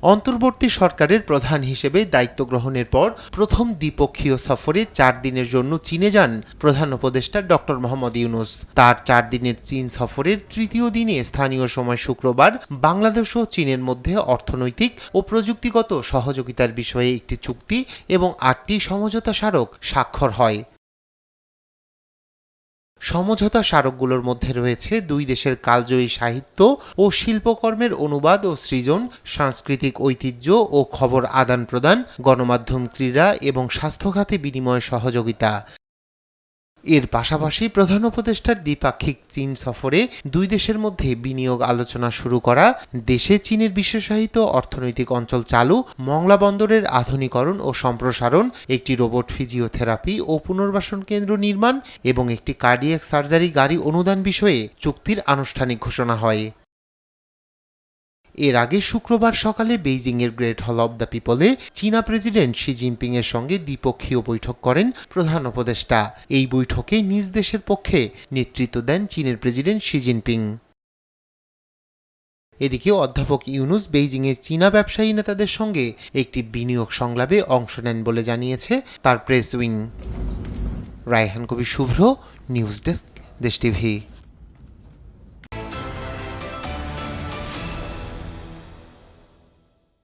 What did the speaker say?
অন্তর্বর্তী সরকারের প্রধান হিসেবে দায়িত্ব গ্রহণের পর প্রথম দ্বিপক্ষীয় সফরে 4 দিনের জন্য চীনে যান প্রধান উপদেষ্টা ডক্টর মোহাম্মদ ইউনূস। তার 4 দিনের চীন সফরের তৃতীয় দিনে স্থানীয় সময় শুক্রবার বাংলাদেশ ও চীনের মধ্যে অর্থনৈতিক ও প্রযুক্তিগত সহযোগিতার বিষয়ে একটি চুক্তি এবং 8টি সমঝোতা স্মারক স্বাক্ষর হয়। সমঝোতা স্মারকগুলোর মধ্যে রয়েছে দুই দেশের কালজয়ী সাহিত্য ও শিল্পকর্মের অনুবাদ ও সৃজন, সাংস্কৃতিক ঐতিহ্য ও খবর আদান প্রদান, গণমাধ্যম, ক্রীড়া এবং স্বাস্থ্য খাতে বিনিময় সহযোগিতা। এর পাশাপাশি প্রধান উপদেষ্টার দ্বিপাক্ষিক চীন সফরে দুই দেশের মধ্যে বিনিয়োগ আলোচনা শুরু করা, দেশে চীনের বিশেষায়িত অর্থনৈতিক অঞ্চল চালু, মংলা বন্দরের আধুনিকরণ ও সম্প্রসারণ, একটি রোবট ফিজিওথেরাপি ও পুনর্বাসন কেন্দ্র নির্মাণ এবং একটি কার্ডিয়াক সার্জারি গাড়ি অনুদান বিষয়ে চুক্তির আনুষ্ঠানিক ঘোষণা হয়। এর আগে শুক্রবার সকালে বেইজিংয়ের গ্রেট হল অব দ্য পিপলে চীনা প্রেসিডেন্ট শি জিনপিং এর সঙ্গে দ্বিপক্ষীয় বৈঠক করেন প্রধান উপদেষ্টা। এই বৈঠকে নিজ দেশের পক্ষে নেতৃত্ব দেন চীনের প্রেসিডেন্ট শি জিনপিং। এদিকে অধ্যাপক ইউনূস বেইজিংয়ে চীনা ব্যবসায়ী নেতাদের সঙ্গে একটি বিনিয়োগ সংলাপে অংশ নেন বলে জানিয়েছে তার প্রেস উইং। রায়হান কবির শুভ্র, নিউজ ডেস্ক, দেশ টিভি।